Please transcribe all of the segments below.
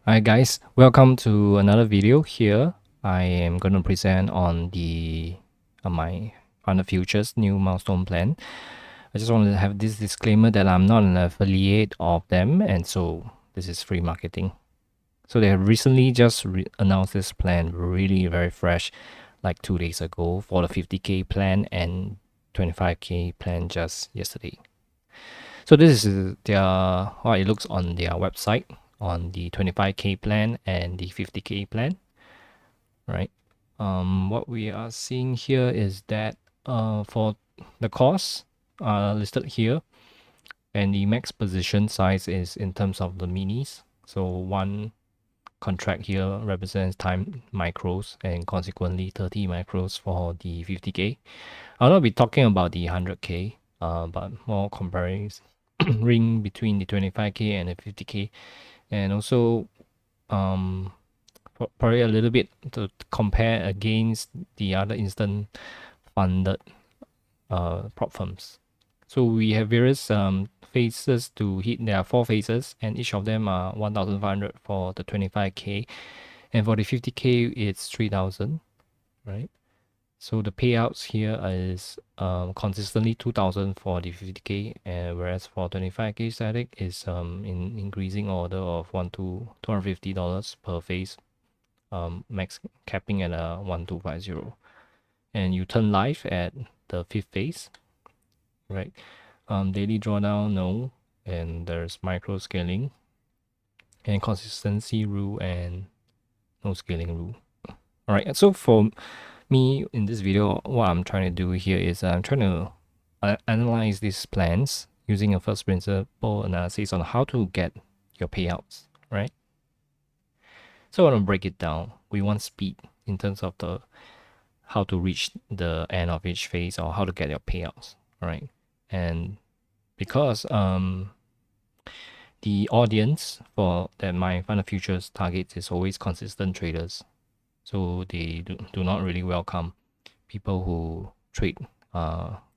Hi guys, welcome to another video. Here I am going to present on the my Funded Futures New Milestone plan. I just wanted to have this disclaimer that I'm not an affiliate of them, and so this is free marketing. So they have recently just announced this plan, really very fresh, like 2 days ago, for the 50k plan and 25k plan just yesterday. So this is their how it looks on their website on the 25k plan and the 50k plan, right? What we are seeing here is that for the costs listed here, and the max position size is in terms of the minis. So one contract here represents time micros, and consequently 30 micros for the 50k. I'll not be talking about the 100k, but more comparing ring between the 25k and the 50k, and also probably a little bit to compare against the other instant funded prop firms. So we have various phases to hit. There are 4 phases, and each of them are 1,500 for the 25k, and for the 50k it's 3,000, right? So the payouts here is consistently 2,000 for the 50k, whereas for 25k static is in increasing order of $250 per phase, max capping at 1,250, and you turn live at the 5th phase, right? Daily drawdown, no, and there's micro scaling and consistency rule and no scaling rule. All right, so for me in this video, what I'm trying to do here is I'm trying to analyze these plans using a first principle analysis on how to get your payouts, right? So I want to break it down. We want speed in terms of the how to reach the end of each phase or how to get your payouts, right? And because the audience for that my Funded Futures targets is always consistent traders, so they do not really welcome people who trade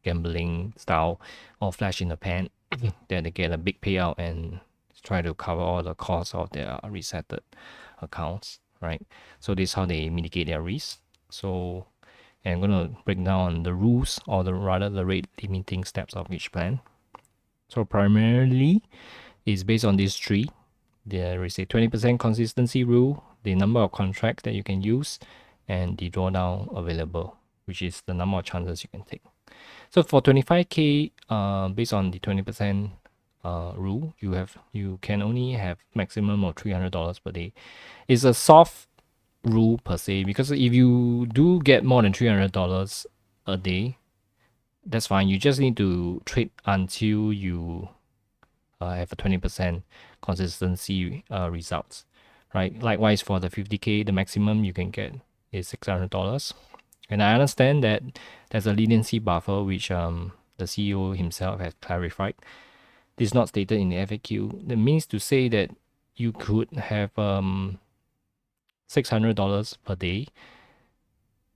gambling style or flash in the pan that they get a big payout and try to cover all the costs of their resetted accounts, right? So this is how they mitigate their risk. So and I'm going to break down the rules, or the rate limiting steps of each plan. So primarily is based on these three. There is a 20% consistency rule, the number of contracts that you can use, and the drawdown available, which is the number of chances you can take. So for 25k, based on the 20% rule, you can only have maximum of $300 per day. It's a soft rule per se, because if you do get more than $300 a day, that's fine. You just need to trade until you have a 20% consistency results, right? Likewise, for the 50k, the maximum you can get is $600. And I understand that there's a leniency buffer, which the CEO himself has clarified. This is not stated in the FAQ. That means to say that you could have $600 per day,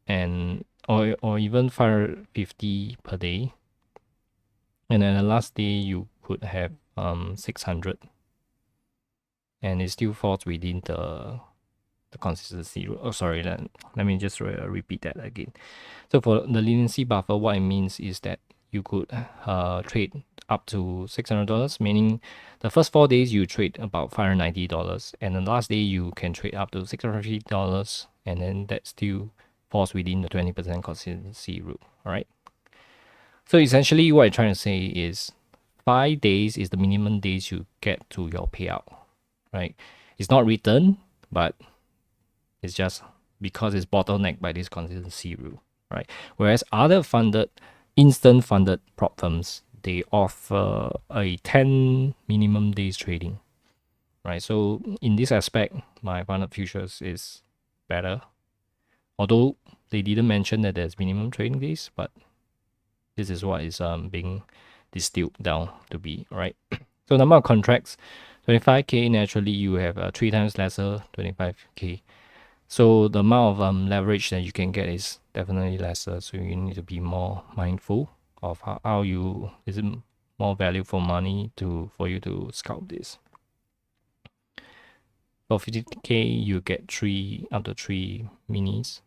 and or even $550 per day, and then the last day you could have 600, and it still falls within the consistency rule. Oh, sorry, let me just repeat that again. So for the leniency buffer, what it means is that you could trade up to $600, meaning the first 4 days you trade about $590, and the last day you can trade up to $650, and then that still falls within the 20% consistency rule. All right. So essentially, what I'm trying to say is 5 days is the minimum days you get to your payout, right? It's not written, but it's just because it's bottlenecked by this consistency rule, right? Whereas other instant funded prop firms, they offer a 10 minimum days trading, right? So in this aspect, my Funded Futures is better. Although they didn't mention that there's minimum trading days, but this is what is being distilled down to be, right? So number of contracts, 25k, naturally you have 3 times lesser 25k. So the amount of leverage that you can get is definitely lesser. So you need to be more mindful of how you is it more value for money for you to scalp this. For 50k, you get up to three minis,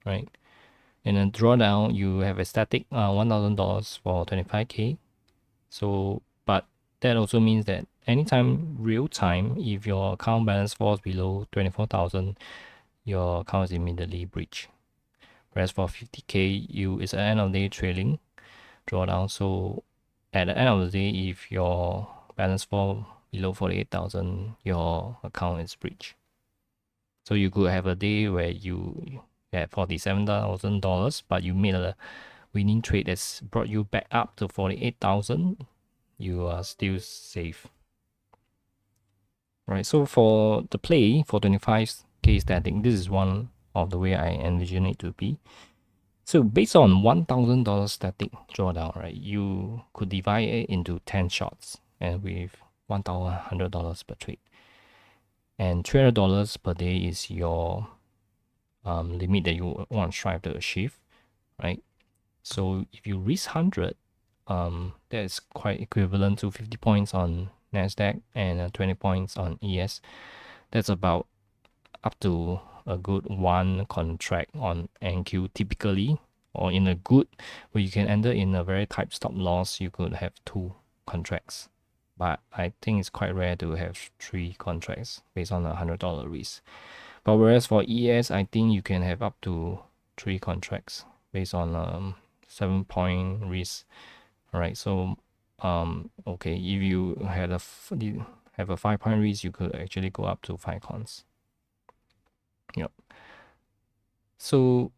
right? And then drawdown, you have a static $1,000 for 25k. So, but that also means that anytime real time, if your account balance falls below 24,000, your account is immediately breached. Whereas for 50k, it's at the end of the day trailing drawdown. So at the end of the day, if your balance fall below 48,000, your account is breached. So you could have a day where you had $47,000, but you made a winning trade that's brought you back up to 48,000. You are still safe. Right. So for the play for 25k static, this is one of the way I envision it to be. So based on $1,000 static drawdown, right, you could divide it into 10 shots and with $1,100 per trade. And $300 per day is your limit that you want to strive to achieve, right? So if you risk 100, that is quite equivalent to 50 points on NASDAQ and 20 points on ES. That's about up to a good one contract on NQ typically, or in a good where you can enter in a very tight stop loss, you could have two contracts. But I think it's quite rare to have three contracts based on a $100 risk. But whereas for ES, I think you can have up to three contracts based on 7-point risk. All right, so okay, if you have a 5-point risk, you could actually go up to 5 cons. Yep. So,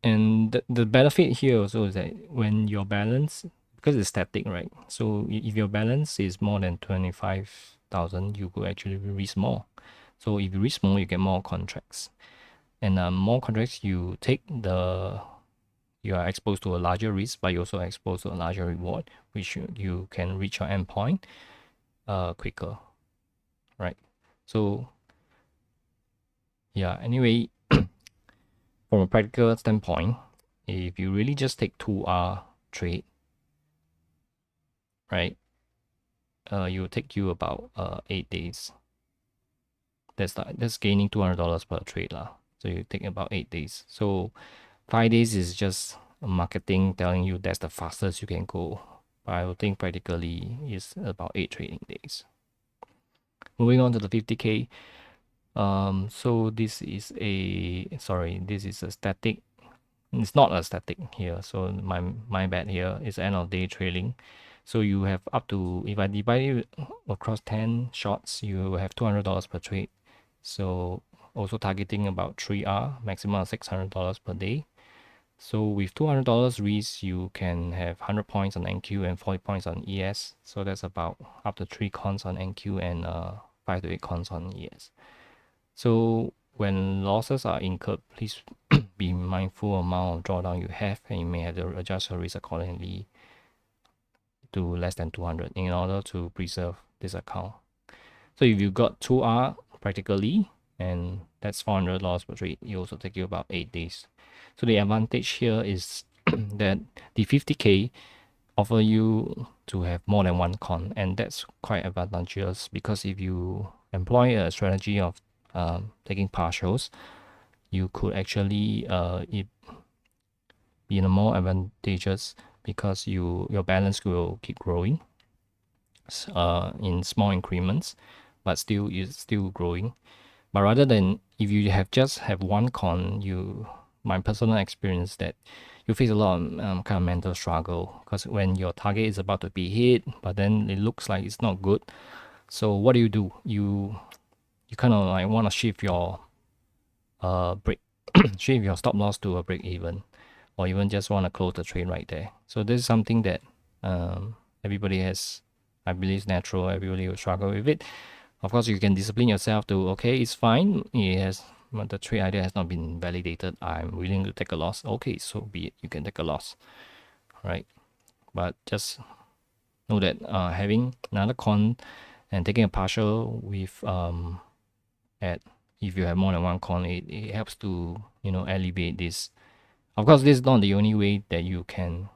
and the benefit here also is that when your balance, because it's static, right? So if your balance is more than 25,000, you could actually risk more. So if you risk more, you get more contracts. And more contracts you take, you are exposed to a larger risk, but you're also exposed to a larger reward, which you can reach your endpoint quicker, right? So yeah, anyway, from a practical standpoint, if you really just take 2R trade, right, it will take you about 8 days. That's gaining $200 per trade lah. So you take about 8 days. So 5 days is just marketing telling you that's the fastest you can go. But I would think practically is about 8 trading days. Moving on to the 50k. So this is a static. It's not a static here. So my bad here is end of day trailing. So you have up to, if I divide it across 10 shots, you have $200 per trade. So also targeting about 3R, maximum of $600 per day. So with $200 risk, you can have 100 points on NQ and 40 points on ES. So that's about up to 3 cons on NQ and 5 to 8 cons on ES. So when losses are incurred, please be mindful amount of drawdown you have, and you may have to adjust your risk accordingly to less than 200 in order to preserve this account. So if you got 2R practically, and that's $400 per trade, it also take you about 8 days. So the advantage here is that the 50k offer you to have more than one con, and that's quite advantageous because if you employ a strategy of taking partials, you could actually be in a more advantageous because your balance will keep growing in small increments, but still is still growing. But rather than if you just have one con, my personal experience that you face a lot of kind of mental struggle because when your target is about to be hit, but then it looks like it's not good. So what do? You kind of like want to shift your shift your stop loss to a break even, or even just want to close the trade right there. So this is something that everybody has, I believe, is natural. Everybody will struggle with it. Of course, you can discipline yourself to, okay, it's fine. The trade idea has not been validated. I'm willing to take a loss. Okay, so be it. You can take a loss, right? But just know that having another con and taking a partial with if you have more than one con, it helps to alleviate this. Of course, this is not the only way that you can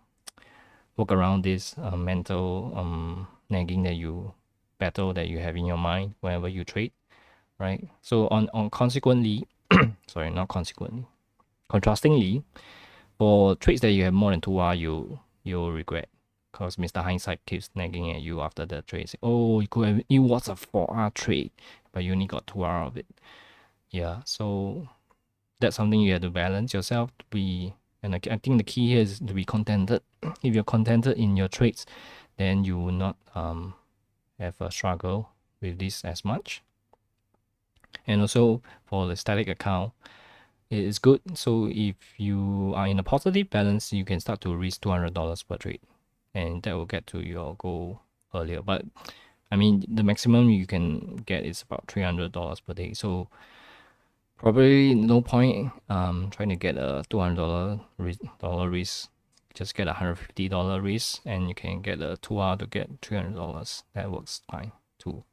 work around this mental nagging that you have in your mind whenever you trade. right? So on consequently, sorry, not consequently, contrastingly, for trades that you have more than 2 hours, you'll regret because Mr. Hindsight keeps nagging at you after the trade. Say, oh, it was a 4 hour trade, but you only got 2 hours of it. Yeah, so that's something you have to balance yourself to be. And I think the key here is to be contented. If you're contented in your trades, then you will not have a struggle with this as much. And also for the static account, it is good. So if you are in a positive balance, you can start to risk $200 per trade, and that will get to your goal earlier. But I mean, the maximum you can get is about $300 per day. So probably no point trying to get a $200 risk. Just get $150 risk, and you can get a 2 hour to get $300. That works fine too.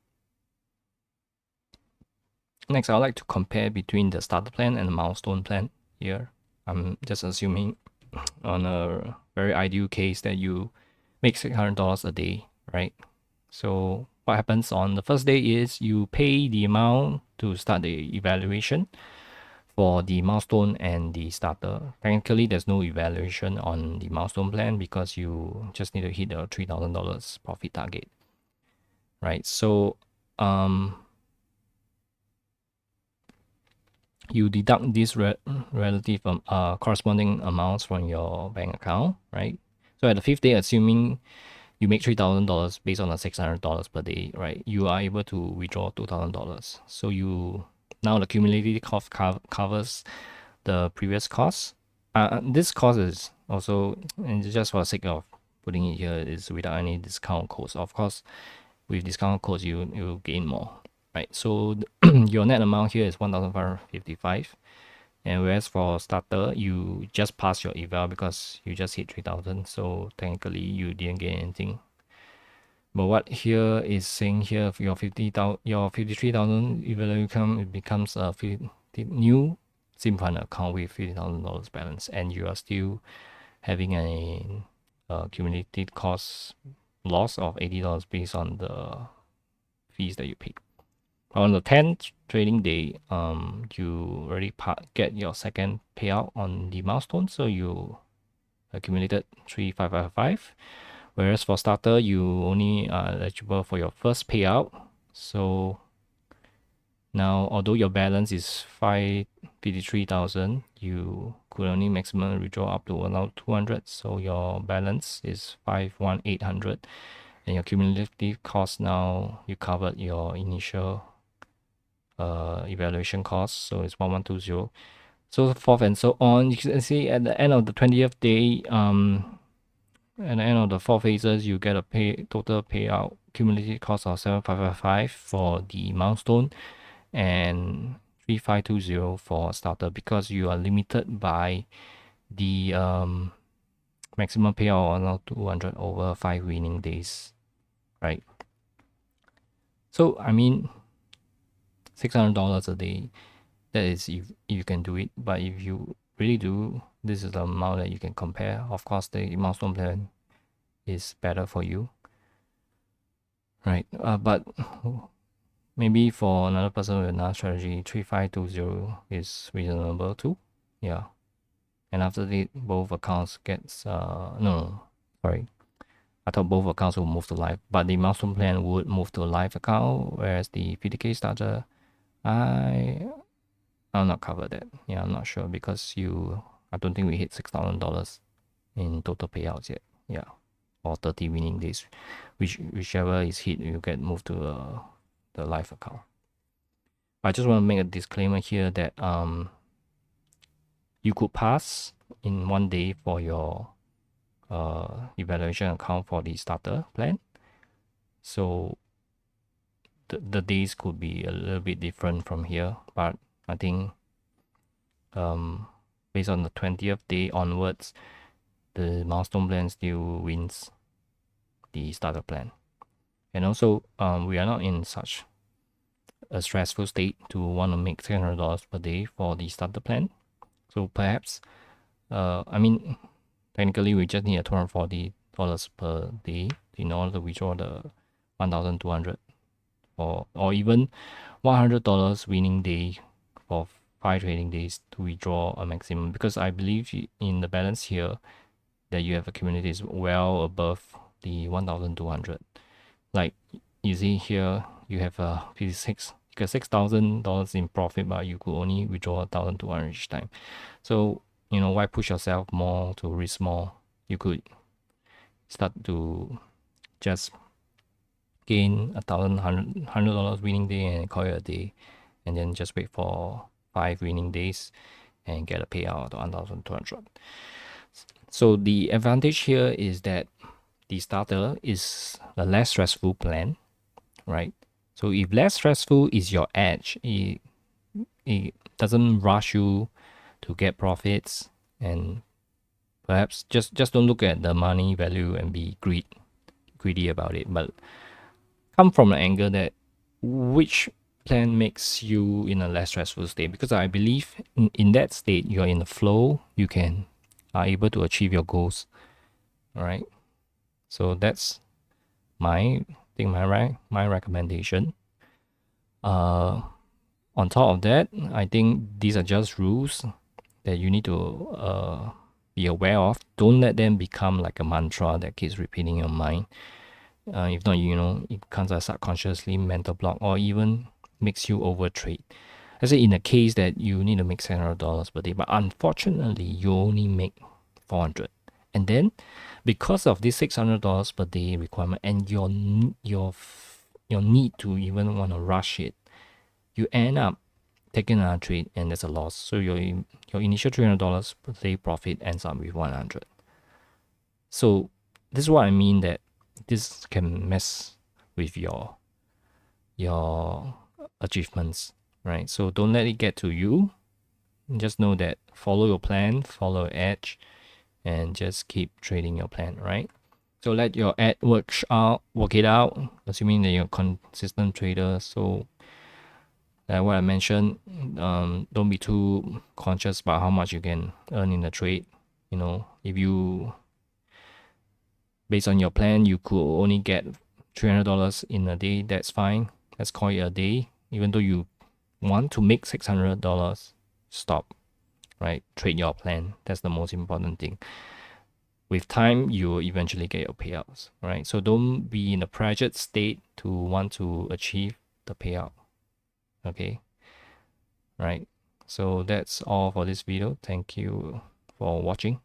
Next, I'd like to compare between the starter plan and the milestone plan here. I'm just assuming on a very ideal case that you make $600 a day, right? So what happens on the first day is you pay the amount to start the evaluation for the milestone and the starter. Technically, there's no evaluation on the milestone plan because you just need to hit the $3,000 profit target, right? So you deduct these relative corresponding amounts from your bank account, right? So at the fifth day, assuming you make $3,000 based on the $600 per day, right? You are able to withdraw $2,000. So you now the cumulative cost covers the previous cost. This cost is also, and just for the sake of putting it here, is without any discount codes. Of course, with discount codes, you gain more, right? So your net amount here is 1,555, and whereas for starter, you just pass your eval because you just hit 3,000. So technically, you didn't gain anything. But what here is saying here, your 53,000 evaluation income, it becomes a new SIM fund account with $50,000 balance, and you are still having a cumulative cost loss of $80 based on the fees that you paid. On the 10th trading day, you already get your second payout on the milestone, so you accumulated 3,555. Whereas for starter, you only are eligible for your first payout. So now, although your balance is 553,000, you could only maximum withdraw up to around 200. So your balance is 5,1800, and your cumulative cost now you covered your initial evaluation cost, so it's 1,120. So forth and so on. You can see at the end of the 20th day, at the end of the 4 phases, you get a total payout cumulative cost of 7,555 for the milestone and 3,520 for starter, because you are limited by the maximum payout of 200 over 5 winning days, right? So I mean, $600 a day, that is if you can do it. But if you really do, this is the amount that you can compare. Of course, the milestone plan is better for you, right? But maybe for another person with another strategy, 3,520 is reasonable too. Yeah. And after the both accounts gets no, sorry, I thought both accounts will move to live, but the milestone plan would move to a live account, whereas the PDK starter, I'll not cover that. Yeah, I'm not sure because I don't think we hit $6,000 in total payouts yet. Yeah, or 30 winning days, whichever is hit, you get moved to the live account. I just want to make a disclaimer here that you could pass in 1 day for your evaluation account for the starter plan. So the days could be a little bit different from here, but I think based on the 20th day onwards, the milestone plan still wins the starter plan. And also, we are not in such a stressful state to want to make $600 per day for the starter plan. So perhaps, I mean, technically we just need a $240 per day in order to withdraw the 1,200. or even $100 winning day for 5 trading days to withdraw a maximum, because I believe in the balance here that you have accumulated is well above the 1,200. Like you see here, you have a 56, you got $6,000 in profit, but you could only withdraw 1,200 each time. So why push yourself more to risk more? You could start to just gain $1,100 winning day and call it a day, and then just wait for 5 winning days and get a payout of 1,200. So the advantage here is that the starter is a less stressful plan, right? So if less stressful is your edge, it doesn't rush you to get profits, and perhaps just don't look at the money value and be greedy about it, but come from an angle that which plan makes you in a less stressful state, because I believe in that state you're in the flow, you are able to achieve your goals. All right, so that's my recommendation. On top of that, I think these are just rules that you need to be aware of. Don't let them become like a mantra that keeps repeating in your mind. If not, it becomes a subconsciously mental block, or even makes you overtrade. Let's say in a case that you need to make $600 per day, but unfortunately you only make 400, and then because of this $600 per day requirement and your need to even want to rush it, you end up taking another trade, and there's a loss. So your initial $300 per day profit ends up with 100. So this is what I mean, that this can mess with your achievements, right? So don't let it get to you. Just know that follow your plan, follow your edge, and just keep trading your plan, right? So let your edge work it out, assuming that you're a consistent trader. So like what I mentioned, don't be too conscious about how much you can earn in the trade. If you, based on your plan, you could only get $300 in a day, that's fine. Let's call it a day. Even though you want to make $600, stop, right? Trade your plan. That's the most important thing. With time, you will eventually get your payouts, right? So don't be in a pressured state to want to achieve the payout, okay? Right. So that's all for this video. Thank you for watching.